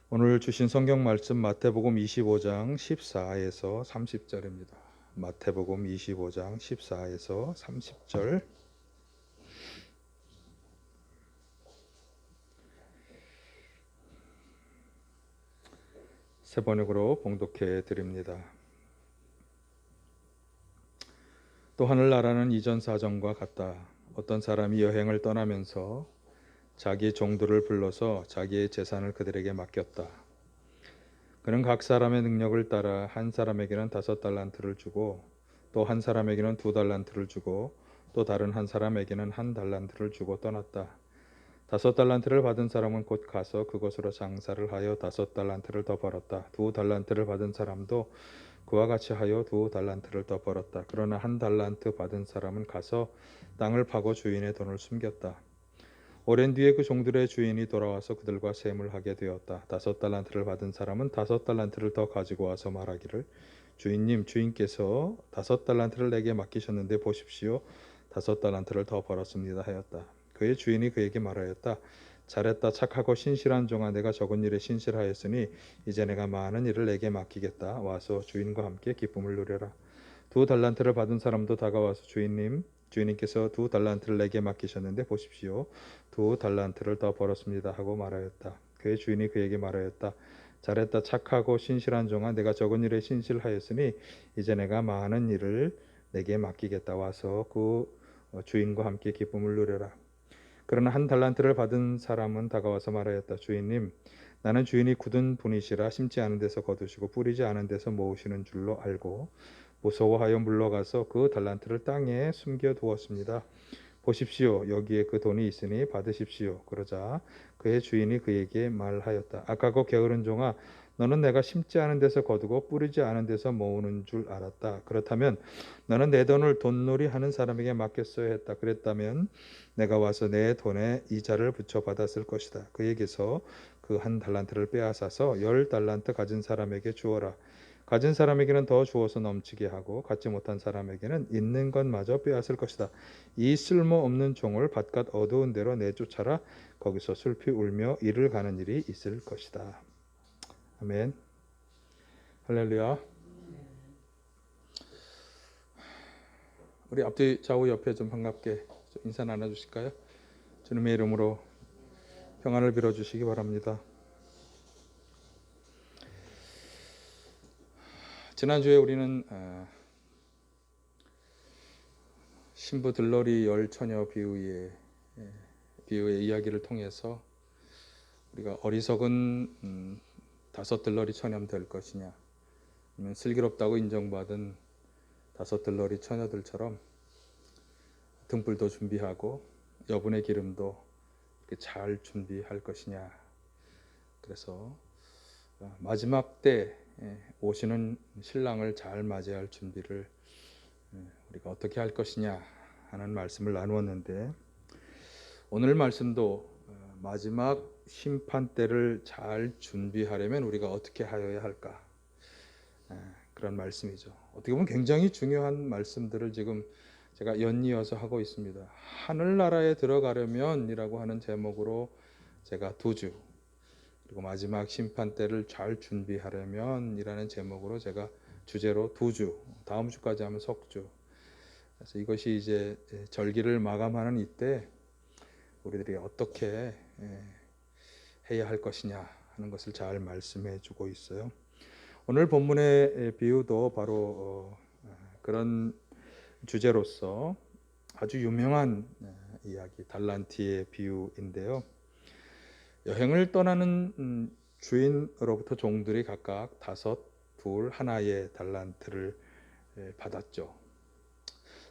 오늘 주신 성경 말씀 마태복음 25장 14에서 30절입니다. 마태복음 25장 14에서 30절 세 번역으로 봉독해 드립니다. 또 하늘나라는 이전 사정과 같다. 어떤 사람이 여행을 떠나면서 자기 종들을 불러서 자기의 재산을 그들에게 맡겼다. 그는 각 사람의 능력을 따라 한 사람에게는 5달란트를 주고 또 한 사람에게는 2달란트를 주고 또 다른 한 사람에게는 1달란트를 주고 떠났다. 5달란트를 받은 사람은 곧 가서 그것으로 장사를 하여 5달란트를 더 벌었다. 2달란트를 받은 사람도 그와 같이 하여 2달란트를 더 벌었다. 그러나 1달란트 받은 사람은 가서 땅을 파고 주인의 돈을 숨겼다. 오랜 뒤에 그 종들의 주인이 돌아와서 그들과 셈을 하게 되었다. 5달란트를 받은 사람은 5달란트를 더 가지고 와서 말하기를 주인님, 주인께서 5달란트를 내게 맡기셨는데 보십시오. 5달란트를 더 벌었습니다 하였다. 그의 주인이 그에게 말하였다. 잘했다. 착하고 신실한 종아, 내가 적은 일에 신실하였으니 이제 내가 많은 일을 내게 맡기겠다. 와서 주인과 함께 기쁨을 누려라. 2달란트를 받은 사람도 다가와서 주인님, 주인님께서 2달란트를 내게 맡기셨는데 보십시오. 2달란트를 더 벌었습니다 하고 말하였다. 그의 주인이 그에게 말하였다. 잘했다. 착하고 신실한 종아, 내가 적은 일에 신실하였으니 이제 내가 많은 일을 내게 맡기겠다. 와서 그 주인과 함께 기쁨을 누려라. 그러나 1달란트를 받은 사람은 다가와서 말하였다. 주인님, 나는 주인이 굳은 분이시라 심지 않은 데서 거두시고 뿌리지 않은 데서 모으시는 줄로 알고 무서워하여 물러가서 그 달란트를 땅에 숨겨 두었습니다. 보십시오. 여기에 그 돈이 있으니 받으십시오. 그러자 그의 주인이 그에게 말하였다. 악하고 게으른 종아, 너는 내가 심지 않은 데서 거두고 뿌리지 않은 데서 모으는 줄 알았다. 그렇다면 너는 내 돈을 돈놀이 하는 사람에게 맡겼어야 했다. 그랬다면 내가 와서 내 돈에 이자를 붙여 받았을 것이다. 그에게서 그 1달란트를 빼앗아서 10달란트 가진 사람에게 주어라. 가진 사람에게는 더 주어서 넘치게 하고 갖지 못한 사람에게는 있는 것마저 빼앗을 것이다. 이 쓸모없는 종을 바깥 어두운 데로 내쫓아라. 거기서 슬피 울며 이를 가는 일이 있을 것이다. 아멘. 할렐루야. 우리 앞뒤 좌우 옆에 좀 반갑게 좀 인사 나눠주실까요? 주님의 이름으로 평안을 빌어주시기 바랍니다. 지난주에 우리는 신부 들러리 열 처녀 비유의 이야기를 통해서 우리가 어리석은 5 들러리 처녀 될 것이냐, 아니면 슬기롭다고 인정받은 5 들러리 처녀들처럼 등불도 준비하고 여분의 기름도 이렇게 잘 준비할 것이냐. 그래서 마지막 때 오시는 신랑을 잘 맞이할 준비를 우리가 어떻게 할 것이냐 하는 말씀을 나누었는데, 오늘 말씀도 마지막 심판 때를 잘 준비하려면 우리가 어떻게 하여야 할까, 그런 말씀이죠. 어떻게 보면 굉장히 중요한 말씀들을 지금 제가 연이어서 하고 있습니다. 하늘나라에 들어가려면 이라고 하는 제목으로 제가 2주, 그리고 마지막 심판 때를 잘 준비하려면 이라는 제목으로 제가 주제로 2주, 다음 주까지 하면 석주. 그래서 이것이 이제 절기를 마감하는 이때 우리들이 어떻게 해야 할 것이냐 하는 것을 잘 말씀해 주고 있어요. 오늘 본문의 비유도 바로 그런 주제로서 아주 유명한 이야기, 달란트의 비유인데요. 여행을 떠나는 주인으로부터 종들이 각각 5, 2, 하나의 달란트를 받았죠.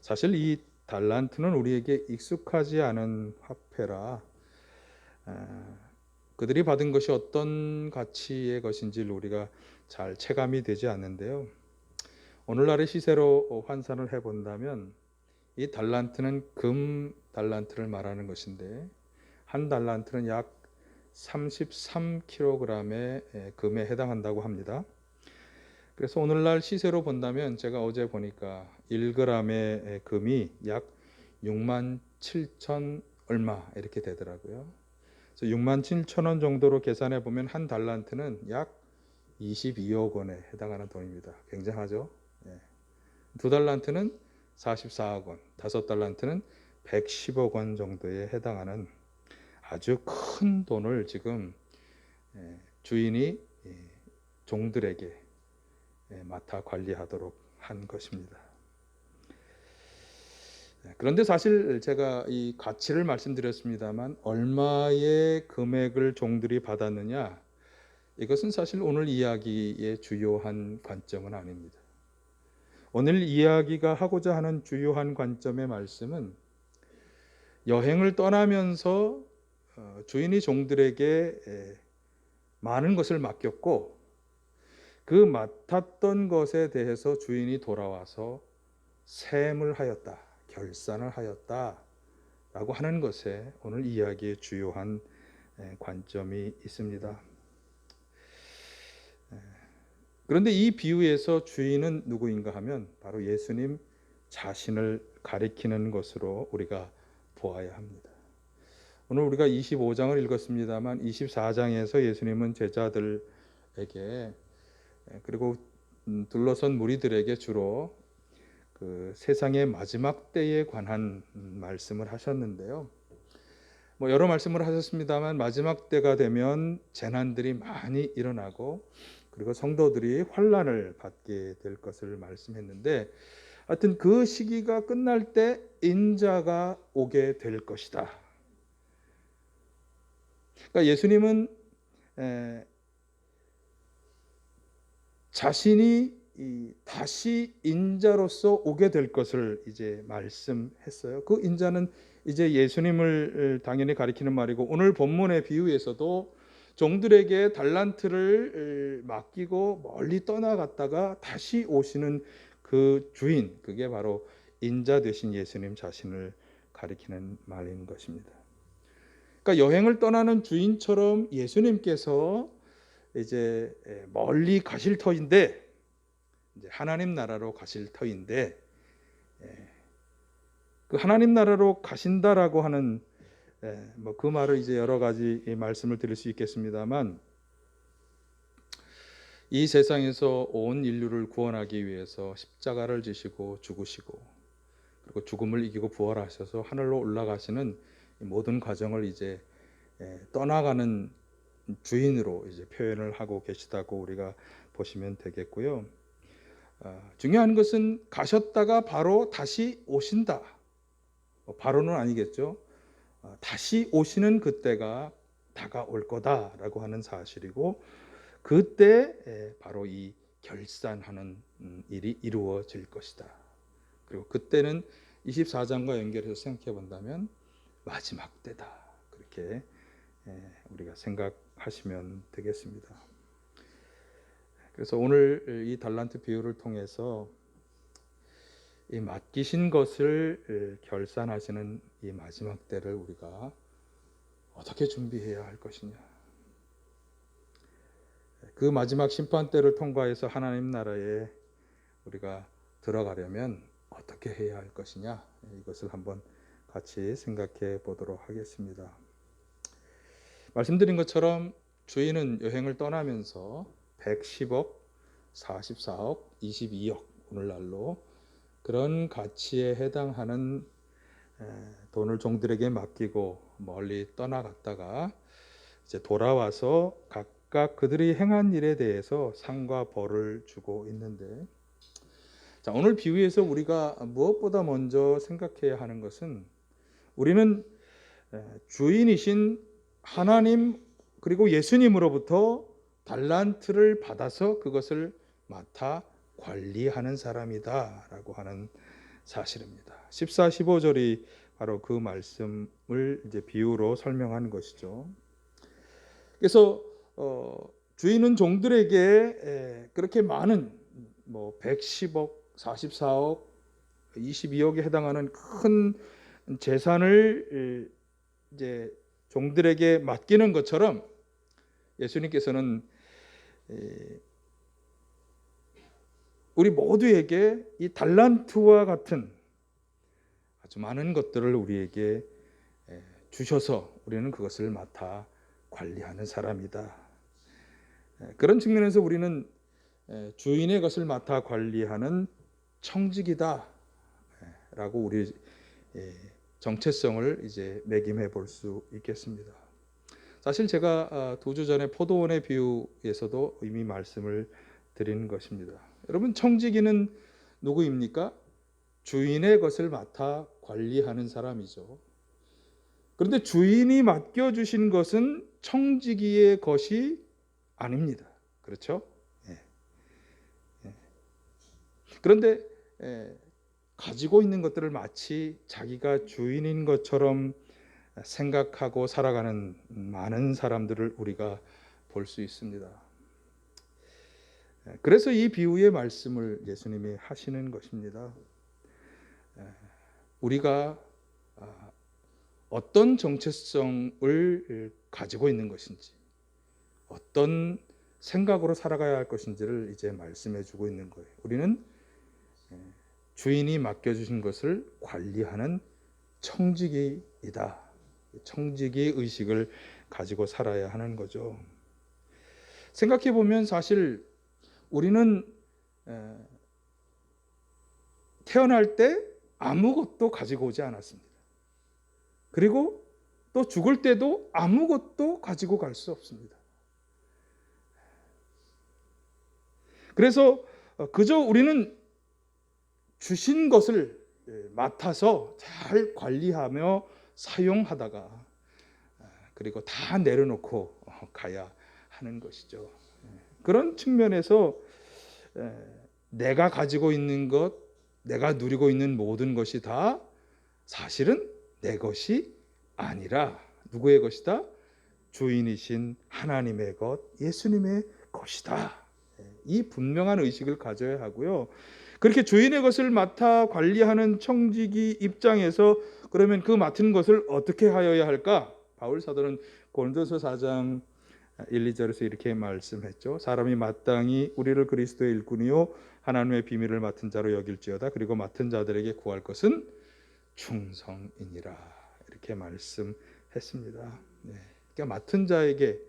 사실 이 달란트는 우리에게 익숙하지 않은 화폐라 그들이 받은 것이 어떤 가치의 것인지를 우리가 잘 체감이 되지 않는데요. 오늘날의 시세로 환산을 해본다면 이 달란트는 금 달란트를 말하는 것인데, 1달란트는 약 33kg의 금에 해당한다고 합니다. 그래서 오늘날 시세로 본다면 제가 어제 보니까 1g의 금이 약 67,000 얼마 이렇게 되더라고요. 그래서 6만 7천 원 정도로 계산해 보면 한 달란트는 약 22억 원에 해당하는 돈입니다. 굉장하죠? 예. 두 달란트는 44억 원, 다섯 달란트는 110억 원 정도에 해당하는 아주 큰 돈을 지금 주인이 종들에게 맡아 관리하도록 한 것입니다. 그런데 사실 제가 이 가치를 말씀드렸습니다만 얼마의 금액을 종들이 받았느냐, 이것은 사실 오늘 이야기의 주요한 관점은 아닙니다. 오늘 이야기가 하고자 하는 주요한 관점의 말씀은 여행을 떠나면서 주인이 종들에게 많은 것을 맡겼고 그 맡았던 것에 대해서 주인이 돌아와서 셈을 하였다, 결산을 하였다 라고 하는 것에 오늘 이야기의 주요한 관점이 있습니다. 그런데 이 비유에서 주인은 누구인가 하면 바로 예수님 자신을 가리키는 것으로 우리가 보아야 합니다. 오늘 우리가 25장을 읽었습니다만 24장에서 예수님은 제자들에게 그리고 둘러선 무리들에게 주로 그 세상의 마지막 때에 관한 말씀을 하셨는데요. 여러 말씀을 하셨습니다만 마지막 때가 되면 재난들이 많이 일어나고 그리고 성도들이 환난을 받게 될 것을 말씀했는데, 하여튼 그 시기가 끝날 때 인자가 오게 될 것이다. 그러니까 예수님은 자신이 다시 인자로서 오게 될 것을 이제 말씀했어요. 그 인자는 이제 예수님을 당연히 가리키는 말이고, 오늘 본문의 비유에서도 종들에게 달란트를 맡기고 멀리 떠나갔다가 다시 오시는 그 주인, 그게 바로 인자 되신 예수님 자신을 가리키는 말인 것입니다. 그러니까 여행을 떠나는 주인처럼 예수님께서 이제 멀리 가실 터인데, 이제 하나님 나라로 가실 터인데, 그 하나님 나라로 가신다라고 하는 그 말을 이제 여러 가지 말씀을 드릴 수 있겠습니다만, 이 세상에서 온 인류를 구원하기 위해서 십자가를 지시고 죽으시고 그리고 죽음을 이기고 부활하셔서 하늘로 올라가시는 모든 과정을 이제 떠나가는 주인으로 이제 표현을 하고 계시다고 우리가 보시면 되겠고요. 중요한 것은 가셨다가 바로 다시 오신다. 바로는 아니겠죠. 다시 오시는 그때가 다가올 거다라고 하는 사실이고, 그때 바로 이 결산하는 일이 이루어질 것이다. 그리고 그때는 24장과 연결해서 생각해 본다면 마지막 때다. 그렇게 우리가 생각하시면 되겠습니다. 그래서 오늘 이 달란트 비유를 통해서 이 맡기신 것을 결산하시는 이 마지막 때를 우리가 어떻게 준비해야 할 것이냐, 그 마지막 심판 때를 통과해서 하나님 나라에 우리가 들어가려면 어떻게 해야 할 것이냐, 이것을 한번 같이 생각해 보도록 하겠습니다. 말씀드린 것처럼 주인은 여행을 떠나면서 110억, 44억, 22억 오늘날로 그런 가치에 해당하는 돈을 종들에게 맡기고 멀리 떠나갔다가 이제 돌아와서 각각 그들이 행한 일에 대해서 상과 벌을 주고 있는데, 자, 오늘 비유에서 우리가 무엇보다 먼저 생각해야 하는 것은 우리는 주인이신 하나님 그리고 예수님으로부터 달란트를 받아서 그것을 맡아 관리하는 사람이다 라고 하는 사실입니다. 14, 15절이 바로 그 말씀을 이제 비유로 설명하는 것이죠. 그래서 주인은 종들에게 그렇게 많은 110억, 44억, 22억에 해당하는 큰 재산을 이제 종들에게 맡기는 것처럼 예수님께서는 우리 모두에게 이 달란트와 같은 아주 많은 것들을 우리에게 주셔서 우리는 그것을 맡아 관리하는 사람이다. 그런 측면에서 우리는 주인의 것을 맡아 관리하는 청직이다 라고 우리 정체성을 이제 매김해 볼 수 있겠습니다. 사실 제가 2주 전에 포도원의 비유에서도 이미 말씀을 드린 것입니다. 여러분, 청지기는 누구입니까? 주인의 것을 맡아 관리하는 사람이죠. 그런데 주인이 맡겨주신 것은 청지기의 것이 아닙니다. 그렇죠? 그런데 가지고 있는 것들을 마치 자기가 주인인 것처럼 생각하고 살아가는 많은 사람들을 우리가 볼 수 있습니다. 그래서 이 비유의 말씀을 예수님이 하시는 것입니다. 우리가 어떤 정체성을 가지고 있는 것인지, 어떤 생각으로 살아가야 할 것인지를 이제 말씀해 주고 있는 거예요. 우리는 주인이 맡겨주신 것을 관리하는 청지기이다. 청지기 의식을 가지고 살아야 하는 거죠. 생각해 보면 사실 우리는 태어날 때 아무것도 가지고 오지 않았습니다. 그리고 또 죽을 때도 아무것도 가지고 갈 수 없습니다. 그래서 그저 우리는 주신 것을 맡아서 잘 관리하며 사용하다가 그리고 다 내려놓고 가야 하는 것이죠. 그런 측면에서 내가 가지고 있는 것, 내가 누리고 있는 모든 것이 다 사실은 내 것이 아니라 누구의 것이다? 주인이신 하나님의 것, 예수님의 것이다. 이 분명한 의식을 가져야 하고요. 그렇게 주인의 것을 맡아 관리하는 청지기 입장에서 그러면 그 맡은 것을 어떻게 하여야 할까? 바울 사도는 고린도서 4장 1, 2절에서 이렇게 말씀했죠. 사람이 마땅히 우리를 그리스도의 일꾼이요 하나님의 비밀을 맡은 자로 여길지어다. 그리고 맡은 자들에게 구할 것은 충성이니라. 이렇게 말씀했습니다. 그러니까 맡은 자에게,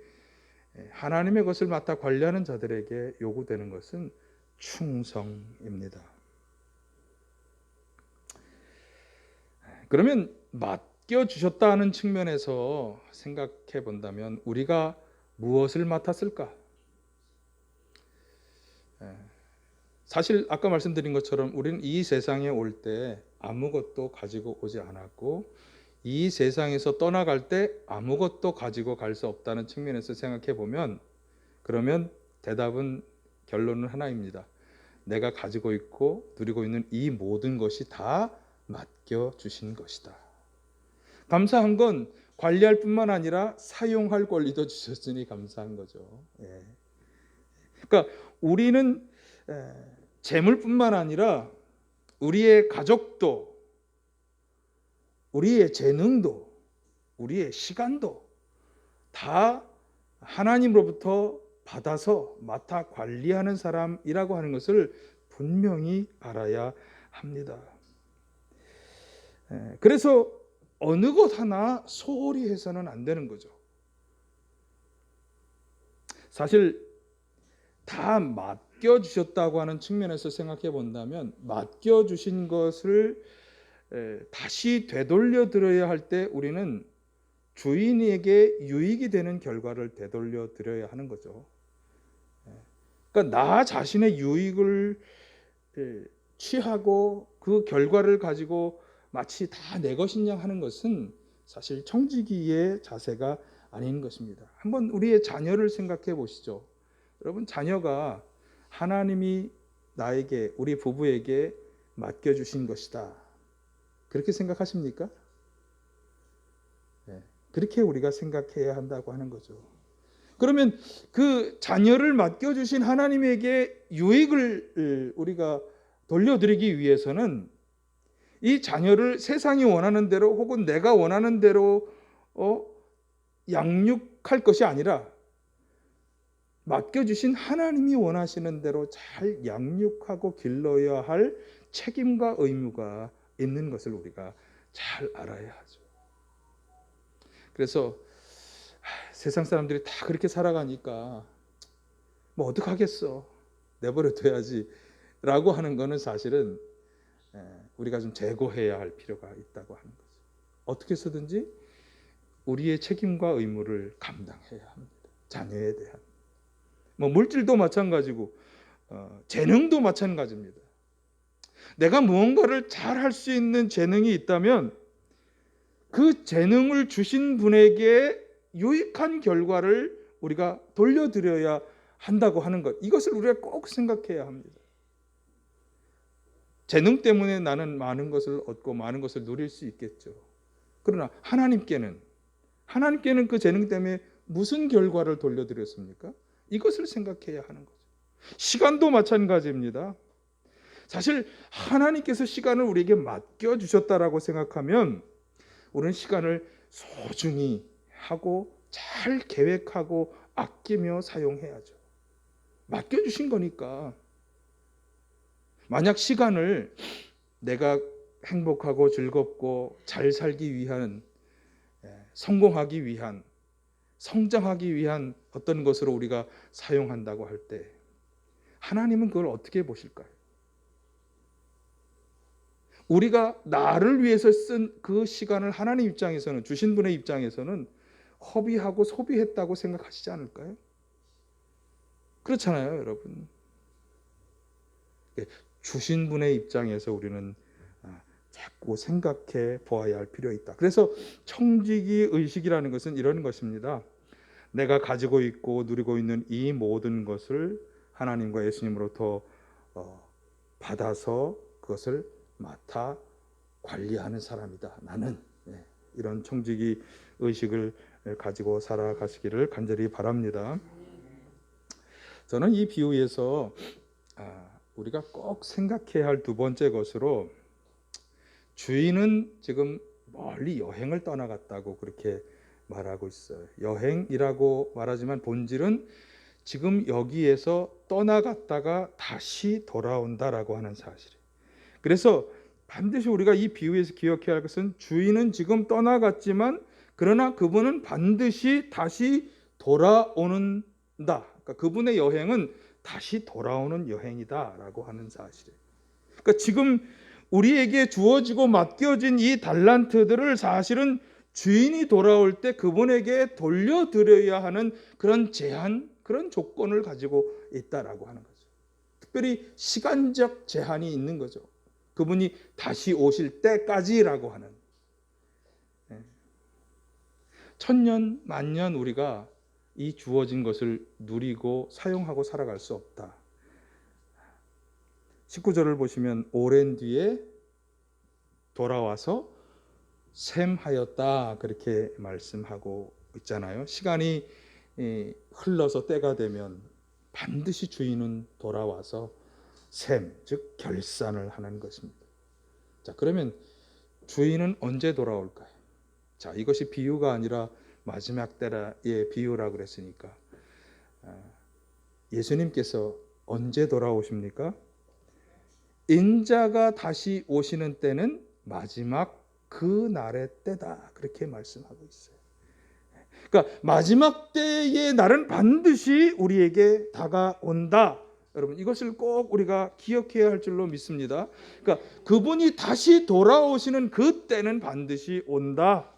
하나님의 것을 맡아 관리하는 자들에게 요구되는 것은 충성입니다. 그러면 맡겨주셨다 하는 측면에서 생각해 본다면 우리가 무엇을 맡았을까? 사실 아까 말씀드린 것처럼 우리는 이 세상에 올 때 아무것도 가지고 오지 않았고 이 세상에서 떠나갈 때 아무것도 가지고 갈 수 없다는 측면에서 생각해 보면 그러면 대답은 결론은 하나입니다. 내가 가지고 있고 누리고 있는 이 모든 것이 다 맡겨주신 것이다. 감사한 건 관리할 뿐만 아니라 사용할 권리도 주셨으니 감사한 거죠. 그러니까 우리는 재물뿐만 아니라 우리의 가족도, 우리의 재능도, 우리의 시간도 다 하나님으로부터 받아서 맡아 관리하는 사람이라고 하는 것을 분명히 알아야 합니다. 그래서 어느 것 하나 소홀히 해서는 안 되는 거죠. 사실 다 맡겨주셨다고 하는 측면에서 생각해 본다면 맡겨주신 것을 다시 되돌려 드려야 할 때 우리는 주인에게 유익이 되는 결과를 되돌려 드려야 하는 거죠. 그러니까 나 자신의 유익을 취하고 그 결과를 가지고 마치 다 내 것이냐 하는 것은 사실 청지기의 자세가 아닌 것입니다. 한번 우리의 자녀를 생각해 보시죠. 여러분, 자녀가 하나님이 나에게, 우리 부부에게 맡겨주신 것이다. 그렇게 생각하십니까? 그렇게 우리가 생각해야 한다고 하는 거죠. 그러면 그 자녀를 맡겨주신 하나님에게 유익을 우리가 돌려드리기 위해서는 이 자녀를 세상이 원하는 대로 혹은 내가 원하는 대로 양육할 것이 아니라 맡겨주신 하나님이 원하시는 대로 잘 양육하고 길러야 할 책임과 의무가 있는 것을 우리가 잘 알아야 하죠. 그래서 세상 사람들이 다 그렇게 살아가니까 뭐 어떡하겠어, 내버려 둬야지 라고 하는 거는 사실은 우리가 좀 재고해야 할 필요가 있다고 하는 거죠. 어떻게 해서든지 우리의 책임과 의무를 감당해야 합니다. 자녀에 대한. 뭐 물질도 마찬가지고 재능도 마찬가지입니다. 내가 무언가를 잘 할 수 있는 재능이 있다면 그 재능을 주신 분에게 유익한 결과를 우리가 돌려드려야 한다고 하는 것, 이것을 우리가 꼭 생각해야 합니다. 재능 때문에 나는 많은 것을 얻고 많은 것을 누릴 수 있겠죠. 그러나 하나님께는 그 재능 때문에 무슨 결과를 돌려드렸습니까? 이것을 생각해야 하는 거죠. 시간도 마찬가지입니다. 사실 하나님께서 시간을 우리에게 맡겨주셨다라고 생각하면 우리는 시간을 소중히 하고 잘 계획하고 아끼며 사용해야죠. 맡겨주신 거니까. 만약 시간을 내가 행복하고 즐겁고 잘 살기 위한, 성공하기 위한, 성장하기 위한 어떤 것으로 우리가 사용한다고 할 때 하나님은 그걸 어떻게 보실까요? 우리가 나를 위해서 쓴 그 시간을 하나님 입장에서는, 주신 분의 입장에서는 허비하고 소비했다고 생각하시지 않을까요? 그렇잖아요, 여러분. 주신 분의 입장에서 우리는 자꾸 생각해 보아야 할 필요가 있다. 그래서 청지기 의식이라는 것은 이런 것입니다. 내가 가지고 있고 누리고 있는 이 모든 것을 하나님과 예수님으로부터 받아서 그것을 맡아 관리하는 사람이다, 나는. 이런 청지기 의식을 가지고 살아가시기를 간절히 바랍니다. 저는 이 비유에서 우리가 꼭 생각해야 할 두 번째 것으로, 주인은 지금 멀리 여행을 떠나갔다고 그렇게 말하고 있어요. 여행이라고 말하지만 본질은 지금 여기에서 떠나갔다가 다시 돌아온다라고 하는 사실이에요. 그래서 반드시 우리가 이 비유에서 기억해야 할 것은, 주인은 지금 떠나갔지만 그러나 그분은 반드시 다시 돌아오는다. 그러니까 그분의 여행은 다시 돌아오는 여행이다라고 하는 사실이에요. 그러니까 지금 우리에게 주어지고 맡겨진 이 달란트들을 사실은 주인이 돌아올 때 그분에게 돌려드려야 하는 그런 제한, 그런 조건을 가지고 있다라고 하는 거죠. 특별히 시간적 제한이 있는 거죠. 그분이 다시 오실 때까지라고 하는. 천년 만년 우리가 이 주어진 것을 누리고 사용하고 살아갈 수 없다. 19절을 보시면 오랜 뒤에 돌아와서 셈하였다, 그렇게 말씀하고 있잖아요. 시간이 흘러서 때가 되면 반드시 주인은 돌아와서 셈, 즉 결산을 하는 것입니다. 자, 그러면 주인은 언제 돌아올까요? 자, 이것이 비유가 아니라 마지막 때의 비유라 그랬으니까 예수님께서 언제 돌아오십니까? 인자가 다시 오시는 때는 마지막 그 날의 때다, 그렇게 말씀하고 있어요. 그러니까 마지막 때의 날은 반드시 우리에게 다가온다. 여러분, 이것을 꼭 우리가 기억해야 할 줄로 믿습니다. 그러니까 그분이 다시 돌아오시는 그 때는 반드시 온다.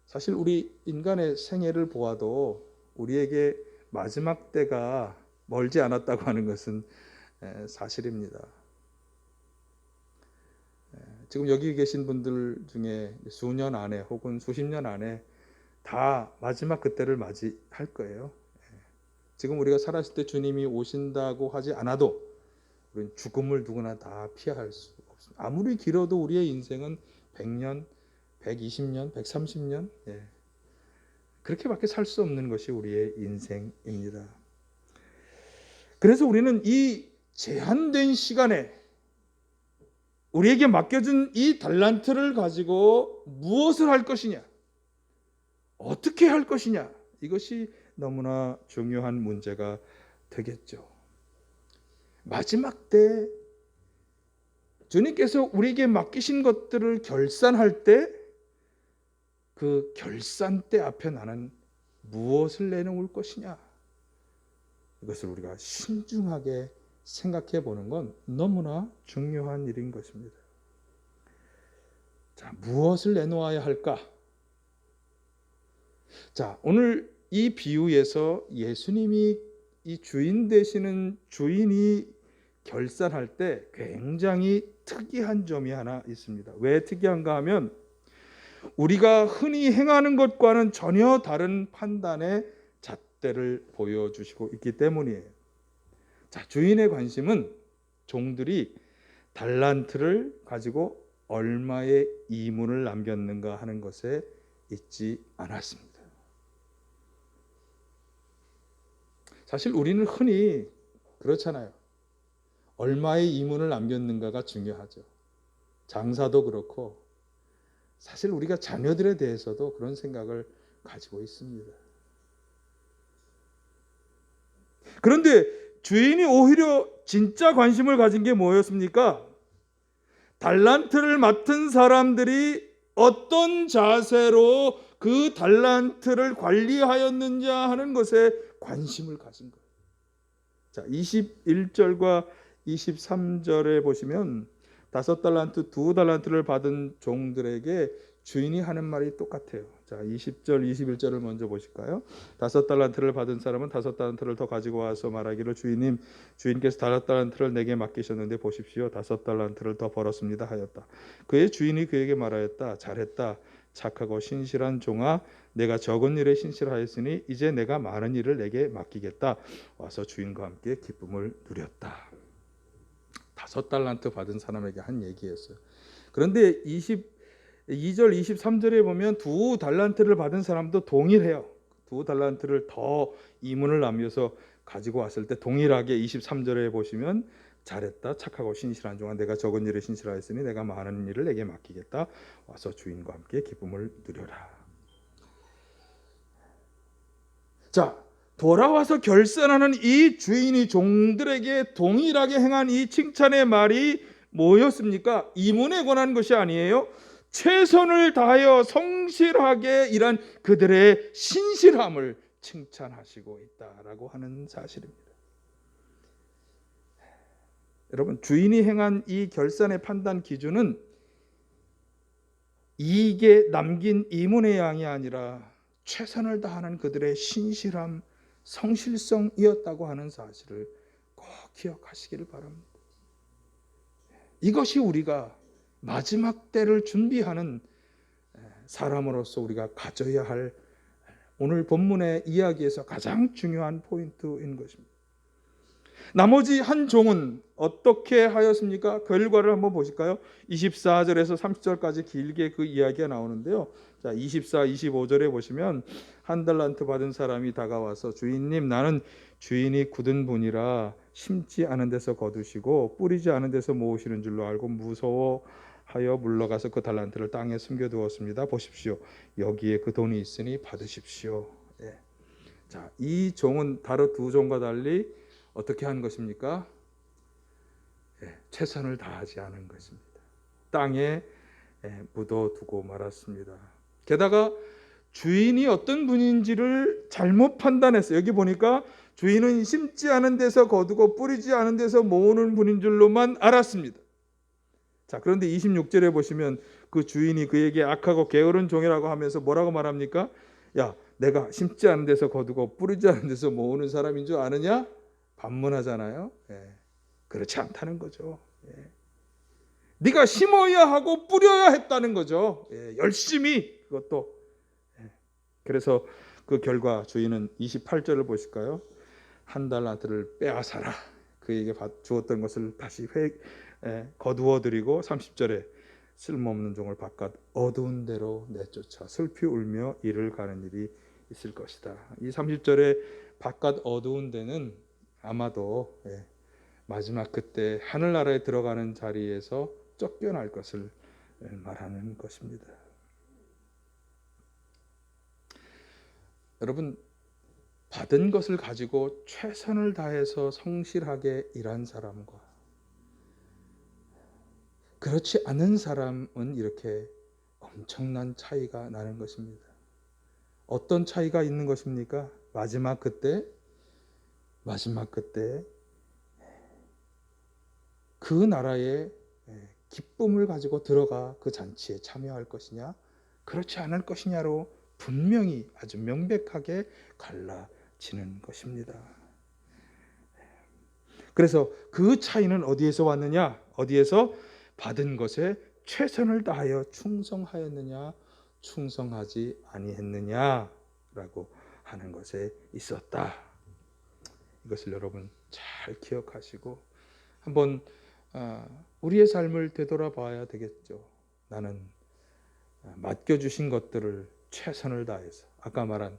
사실 우리 인간의 생애를 보아도 우리에게 마지막 때가 멀지 않았다고 하는 것은 사실입니다. 지금 여기 계신 분들 중에 수년 안에 혹은 수십 년 안에 다 마지막 그때를 맞이할 거예요. 지금 우리가 살았을 때 주님이 오신다고 하지 않아도 우리는 죽음을 누구나 다 피할 수 없습니다. 아무리 길어도 우리의 인생은 100년, 120년, 130년, 그렇게밖에 살 수 없는 것이 우리의 인생입니다. 그래서 우리는 이 제한된 시간에 우리에게 맡겨진 이 달란트를 가지고 무엇을 할 것이냐, 어떻게 할 것이냐, 이것이 너무나 중요한 문제가 되겠죠. 마지막 때 주님께서 우리에게 맡기신 것들을 결산할 때 그 결산대 앞에 나는 무엇을 내놓을 것이냐, 이것을 우리가 신중하게 생각해 보는 건 너무나 중요한 일인 것입니다. 자, 무엇을 내놓아야 할까? 자, 오늘 이 비유에서 예수님이 이 주인 되시는 주인이 결산할 때 굉장히 특이한 점이 하나 있습니다. 왜 특이한가 하면 우리가 흔히 행하는 것과는 전혀 다른 판단의 잣대를 보여주시고 있기 때문이에요. 자, 주인의 관심은 종들이 달란트를 가지고 얼마의 이문을 남겼는가 하는 것에 있지 않았습니다. 사실 우리는 흔히 그렇잖아요. 얼마의 이문을 남겼는가가 중요하죠. 장사도 그렇고 사실 우리가 자녀들에 대해서도 그런 생각을 가지고 있습니다. 그런데 주인이 오히려 진짜 관심을 가진 게 뭐였습니까? 달란트를 맡은 사람들이 어떤 자세로 그 달란트를 관리하였느냐 하는 것에 관심을 가진 거예요. 자, 21절과 23절에 보시면 5달란트, 2달란트를 받은 종들에게 주인이 하는 말이 똑같아요. 자, 20절, 21절을 먼저 보실까요? 5달란트를 받은 사람은 5달란트를 더 가지고 와서 말하기를 주인님, 주인께서 5달란트를 내게 맡기셨는데 보십시오. 5달란트를 더 벌었습니다 하였다. 그의 주인이 그에게 말하였다. 잘했다. 착하고 신실한 종아, 내가 적은 일에 신실하였으니 이제 내가 많은 일을 내게 맡기겠다. 와서 주인과 함께 기쁨을 누렸다. 5달란트 받은 사람에게 한 얘기였어요. 그런데 22절 23절에 보면 2달란트를 받은 사람도 동일해요. 2달란트를 더 이문을 남겨서 가지고 왔을 때 동일하게 23절에 보시면 잘했다 착하고 신실한 종아, 내가 적은 일에 신실하였으니 내가 많은 일을 내게 맡기겠다. 와서 주인과 함께 기쁨을 누려라. 자, 돌아와서 결산하는 이 주인이 종들에게 동일하게 행한 이 칭찬의 말이 뭐였습니까? 이문에 관한 것이 아니에요. 최선을 다하여 성실하게 일한 그들의 신실함을 칭찬하시고 있다라고 하는 사실입니다. 여러분, 주인이 행한 이 결산의 판단 기준은 이익에 남긴 이문의 양이 아니라 최선을 다하는 그들의 신실함, 성실성이었다고 하는 사실을 꼭 기억하시기를 바랍니다. 이것이 우리가 마지막 때를 준비하는 사람으로서 우리가 가져야 할 오늘 본문의 이야기에서 가장 중요한 포인트인 것입니다. 나머지 한 종은 어떻게 하였습니까? 결과를 한번 보실까요? 24절에서 30절까지 길게 그 이야기가 나오는데요. 자, 24, 25절에 보시면 1달란트 받은 사람이 다가와서 주인님, 나는 주인이 굳은 분이라 심지 않은 데서 거두시고 뿌리지 않은 데서 모으시는 줄로 알고 무서워하여 물러가서 그 달란트를 땅에 숨겨두었습니다. 보십시오. 여기에 그 돈이 있으니 받으십시오. 예. 자, 이 종은 다른 2종과 달리 어떻게 한 것입니까? 최선을 다하지 않은 것입니다. 땅에 묻어두고 말았습니다. 게다가 주인이 어떤 분인지를 잘못 판단했어요. 여기 보니까 주인은 심지 않은 데서 거두고 뿌리지 않은 데서 모으는 분인 줄로만 알았습니다. 자, 그런데 26절에 보시면 그 주인이 그에게 악하고 게으른 종이라고 하면서 뭐라고 말합니까? 야, 내가 심지 않은 데서 거두고 뿌리지 않은 데서 모으는 사람인 줄 아느냐? 반문하잖아요. 그렇지 않다는 거죠. 네가 심어야 하고 뿌려야 했다는 거죠. 열심히 그것도. 그래서 그 결과 주인은 28절을 보실까요? 1달란트를 빼앗아라. 그에게 주었던 것을 다시 거두어 드리고 30절에 쓸모없는 종을 바깥 어두운 데로 내쫓아 슬피 울며 이를 가는 일이 있을 것이다. 이 30절에 바깥 어두운 데는 아마도 마지막 그때 하늘나라에 들어가는 자리에서 쫓겨날 것을 말하는 것입니다. 여러분, 받은 것을 가지고 최선을 다해서 성실하게 일한 사람과 그렇지 않은 사람은 이렇게 엄청난 차이가 나는 것입니다. 어떤 차이가 있는 것입니까? 마지막 그때 그 나라의 기쁨을 가지고 들어가 그 잔치에 참여할 것이냐, 그렇지 않을 것이냐로 분명히 아주 명백하게 갈라지는 것입니다. 그래서 그 차이는 어디에서 왔느냐? 어디에서? 받은 것에 최선을 다하여 충성하였느냐, 충성하지 아니했느냐라고 하는 것에 있었다. 이것을 여러분 잘 기억하시고 한번 우리의 삶을 되돌아봐야 되겠죠. 나는 맡겨주신 것들을 최선을 다해서, 아까 말한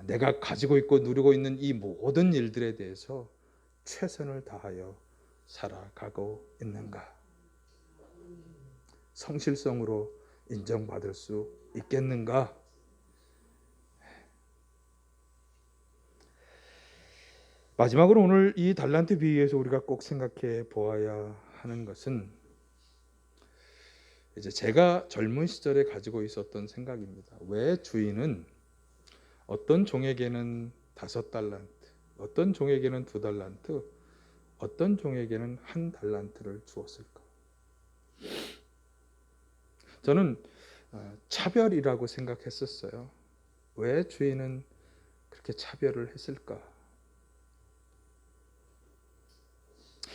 내가 가지고 있고 누리고 있는 이 모든 일들에 대해서 최선을 다하여 살아가고 있는가? 성실성으로 인정받을 수 있겠는가? 마지막으로 오늘 이 달란트 비유에서 우리가 꼭 생각해 보아야 하는 것은, 이제 제가 젊은 시절에 가지고 있었던 생각입니다. 왜 주인은 어떤 종에게는 5달란트, 어떤 종에게는 2달란트, 어떤 종에게는 1달란트를 주었을까? 저는 차별이라고 생각했었어요. 왜 주인은 그렇게 차별을 했을까?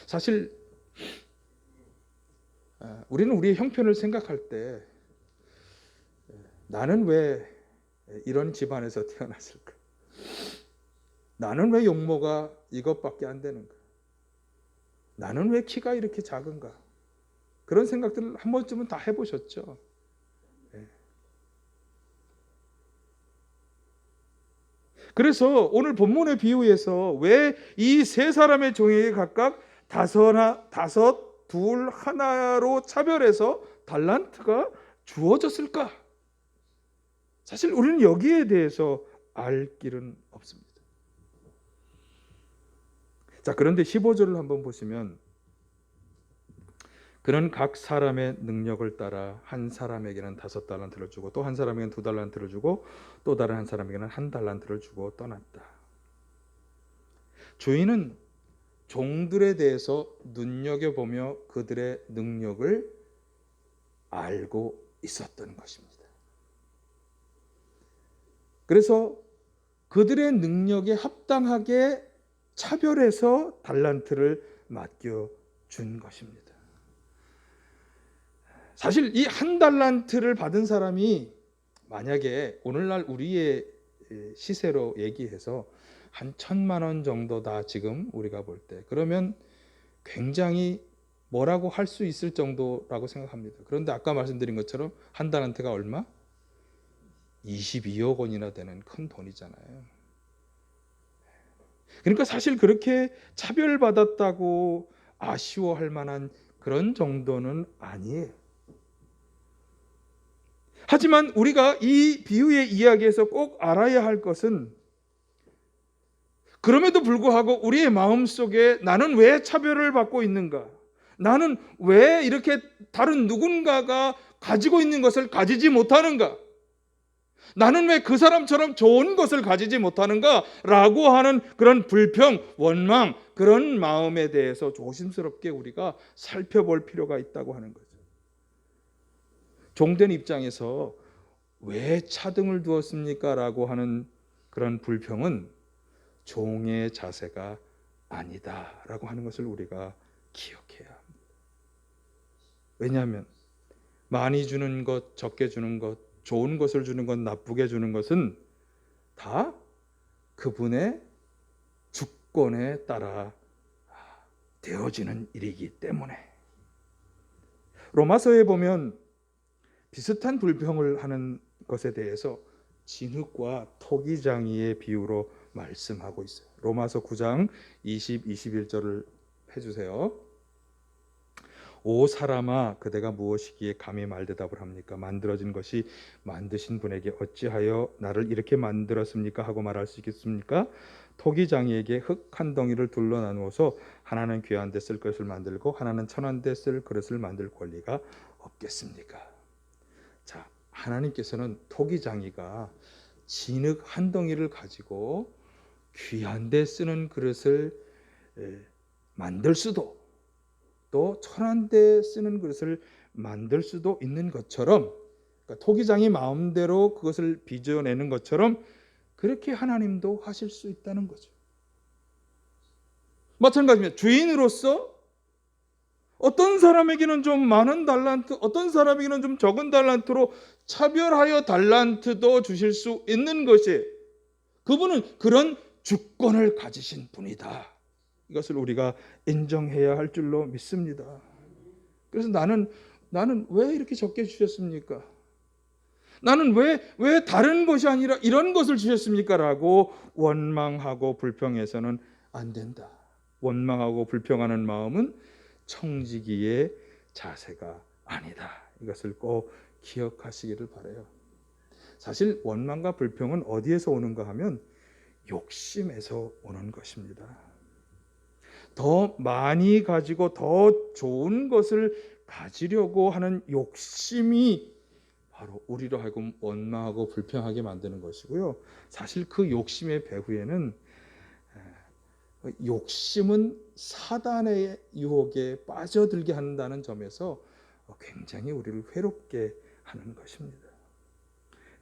사실 우리는 우리의 형편을 생각할 때 나는 왜 이런 집안에서 태어났을까? 나는 왜 용모가 이것밖에 안 되는가? 나는 왜 키가 이렇게 작은가? 그런 생각들을 한 번쯤은 다 해보셨죠? 그래서 오늘 본문의 비유에서 왜 이 3사람의 종에게 각각 5, 2, 하나로 차별해서 달란트가 주어졌을까? 사실 우리는 여기에 대해서 알 길은 없습니다. 자, 그런데 15절을 한번 보시면, 그는 각 사람의 능력을 따라 한 사람에게는 5달란트를 주고 또 한 사람에게는 2달란트를 주고 또 다른 한 사람에게는 1달란트를 주고 떠났다. 주인은 종들에 대해서 눈여겨보며 그들의 능력을 알고 있었던 것입니다. 그래서 그들의 능력에 합당하게 차별해서 달란트를 맡겨준 것입니다. 사실 이 1달란트를 받은 사람이 만약에 오늘날 우리의 시세로 얘기해서 한 1,000만 원 정도다 지금 우리가 볼 때, 그러면 굉장히 뭐라고 할 수 있을 정도라고 생각합니다. 그런데 아까 말씀드린 것처럼 1달란트가 얼마? 22억 원이나 되는 큰 돈이잖아요. 그러니까 사실 그렇게 차별받았다고 아쉬워할 만한 그런 정도는 아니에요. 하지만 우리가 이 비유의 이야기에서 꼭 알아야 할 것은, 그럼에도 불구하고 우리의 마음속에 나는 왜 차별을 받고 있는가? 나는 왜 이렇게 다른 누군가가 가지고 있는 것을 가지지 못하는가? 나는 왜 그 사람처럼 좋은 것을 가지지 못하는가? 라고 하는 그런 불평, 원망, 그런 마음에 대해서 조심스럽게 우리가 살펴볼 필요가 있다고 하는 거죠. 종된 입장에서 왜 차등을 두었습니까? 라고 하는 그런 불평은 종의 자세가 아니다 라고 하는 것을 우리가 기억해야 합니다. 왜냐하면 많이 주는 것, 적게 주는 것, 좋은 것을 주는 것, 나쁘게 주는 것은 다 그분의 주권에 따라 되어지는 일이기 때문에. 로마서에 보면 비슷한 불평을 하는 것에 대해서 진흙과 토기장이의 비유로 말씀하고 있어요. 로마서 9장 20, 21절을 해주세요. 오 사람아, 그대가 무엇이기에 감히 말대답을 합니까? 만들어진 것이 만드신 분에게 어찌하여 나를 이렇게 만들었습니까? 하고 말할 수 있겠습니까? 토기장이에게 흙 한 덩이를 둘러 나누어서 하나는 귀한 데 쓸 것을 만들고 하나는 천한 데 쓸 그릇을 만들 권리가 없겠습니까? 자, 하나님께서는 토기장이가 진흙 한 덩이를 가지고 귀한 데 쓰는 그릇을 만들 수도, 또 천한 데 쓰는 그릇을 만들 수도 있는 것처럼, 그러니까 토기장이 마음대로 그것을 빚어내는 것처럼 그렇게 하나님도 하실 수 있다는 거죠. 마찬가지입니다. 주인으로서 어떤 사람에게는 좀 많은 달란트, 어떤 사람에게는 좀 적은 달란트로 차별하여 달란트도 주실 수 있는 것이, 그분은 그런 주권을 가지신 분이다. 이것을 우리가 인정해야 할 줄로 믿습니다. 그래서 나는 왜 이렇게 적게 주셨습니까? 나는 왜 다른 것이 아니라 이런 것을 주셨습니까? 라고 원망하고 불평해서는 안 된다. 원망하고 불평하는 마음은 청지기의 자세가 아니다. 이것을 꼭 기억하시기를 바라요. 사실 원망과 불평은 어디에서 오는가 하면 욕심에서 오는 것입니다. 더 많이 가지고 더 좋은 것을 가지려고 하는 욕심이 바로 우리로 하여금 원망하고 불평하게 만드는 것이고요. 사실 그 욕심의 배후에는, 욕심은 사단의 유혹에 빠져들게 한다는 점에서 굉장히 우리를 괴롭게 하는 것입니다.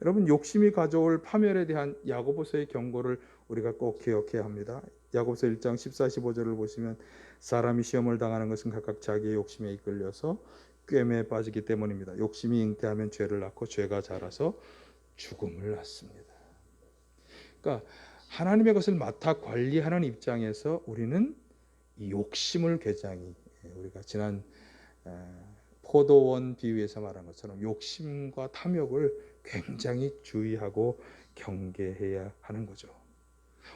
여러분, 욕심이 가져올 파멸에 대한 야고보서의 경고를 우리가 꼭 기억해야 합니다. 야고보서 1장 14, 15절을 보시면 사람이 시험을 당하는 것은 각각 자기의 욕심에 이끌려서 꿰매에 빠지기 때문입니다. 욕심이 잉태하면 죄를 낳고 죄가 자라서 죽음을 낳습니다. 그러니까 하나님의 것을 맡아 관리하는 입장에서 우리는 이 욕심을 굉장히, 우리가 지난 포도원 비유에서 말한 것처럼 욕심과 탐욕을 굉장히 주의하고 경계해야 하는 거죠.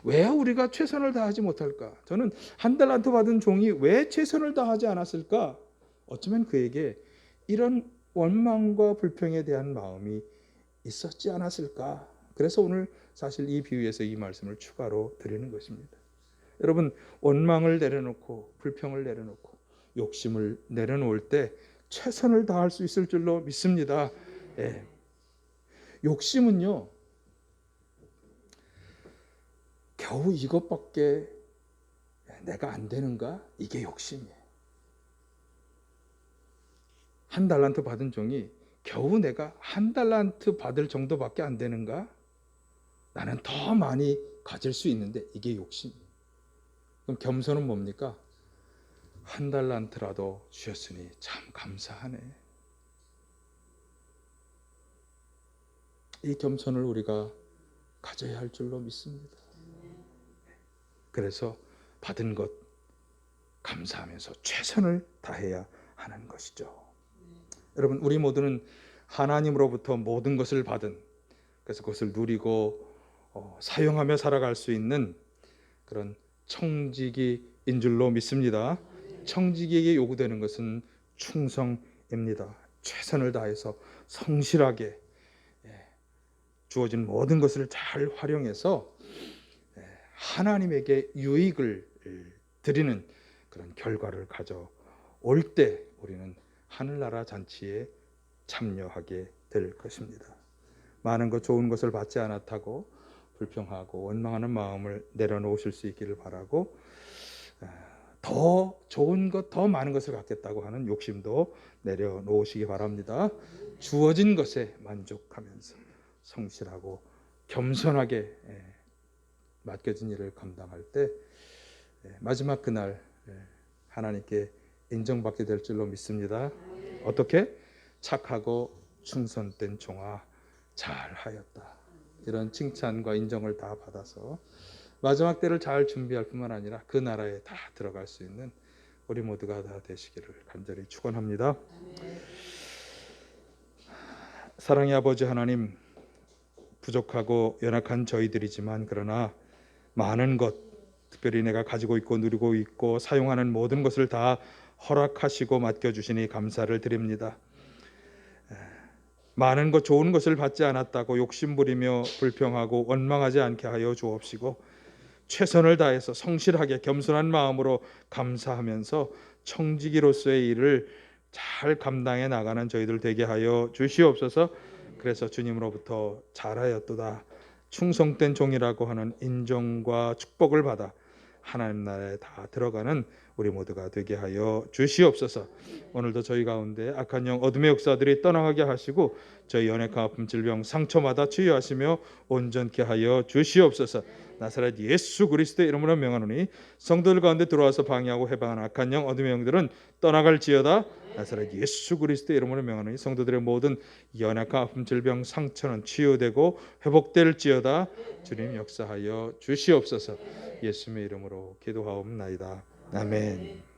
왜 우리가 최선을 다하지 못할까? 저는 한 달란트 받은 종이 왜 최선을 다하지 않았을까? 어쩌면 그에게 이런 원망과 불평에 대한 마음이 있었지 않았을까? 그래서 오늘 사실 이 비유에서 이 말씀을 추가로 드리는 것입니다. 여러분, 원망을 내려놓고 불평을 내려놓고 욕심을 내려놓을 때 최선을 다할 수 있을 줄로 믿습니다. 예. 욕심은요, 겨우 이것밖에 내가 안 되는가? 이게 욕심이에요. 한 달란트 받은 종이 겨우 내가 한 달란트 받을 정도밖에 안 되는가? 나는 더 많이 가질 수 있는데, 이게 욕심이에요. 그럼 겸손은 뭡니까? 한 달란트라도 주셨으니 참 감사하네. 이 겸손을 우리가 가져야 할 줄로 믿습니다. 그래서 받은 것 감사하면서 최선을 다해야 하는 것이죠. 여러분, 우리 모두는 하나님으로부터 모든 것을 받은, 그래서 그것을 누리고 사용하며 살아갈 수 있는 그런 청지기인 줄로 믿습니다. 청지기에게 요구되는 것은 충성입니다. 최선을 다해서 성실하게 주어진 모든 것을 잘 활용해서 하나님에게 유익을 드리는 그런 결과를 가져올 때 우리는 하늘나라 잔치에 참여하게 될 것입니다. 많은 것, 좋은 것을 받지 않았다고 불평하고 원망하는 마음을 내려놓으실 수 있기를 바라고, 더 좋은 것, 더 많은 것을 갖겠다고 하는 욕심도 내려놓으시기 바랍니다. 주어진 것에 만족하면서 성실하고 겸손하게 맡겨진 일을 감당할 때 마지막 그날 하나님께 인정받게 될 줄로 믿습니다. 어떻게? 착하고 충성된 종아 잘하였다. 이런 칭찬과 인정을 다 받아서 마지막 때를 잘 준비할 뿐만 아니라 그 나라에 다 들어갈 수 있는 우리 모두가 다 되시기를 간절히 축원합니다. 사랑의 아버지 하나님, 부족하고 연약한 저희들이지만 그러나 많은 것, 특별히 내가 가지고 있고 누리고 있고 사용하는 모든 것을 다 허락하시고 맡겨주시니 감사를 드립니다. 많은 것, 좋은 것을 받지 않았다고 욕심부리며 불평하고 원망하지 않게 하여 주옵시고, 최선을 다해서 성실하게 겸손한 마음으로 감사하면서 청지기로서의 일을 잘 감당해 나가는 저희들 되게 하여 주시옵소서. 그래서 주님으로부터 잘하였도다, 충성된 종이라고 하는 인정과 축복을 받아 하나님 나라에 다 들어가는 우리 모두가 되게 하여 주시옵소서. 오늘도 저희 가운데 악한 영 어둠의 역사들이 떠나가게 하시고 저희 연약한 아픔 질병 상처마다 치유하시며 온전케 하여 주시옵소서. 나사렛 예수 그리스도의 이름으로 명하노니 성도들 가운데 들어와서 방해하고 해방하는 악한 영 어둠의 영들은 떠나갈지어다. 나사렛 예수 그리스도의 이름으로 명하노니 성도들의 모든 연약한 아픔 질병 상처는 치유되고 회복될지어다. 주님 역사하여 주시옵소서. 예수님의 이름으로 기도하옵나이다. 아멘.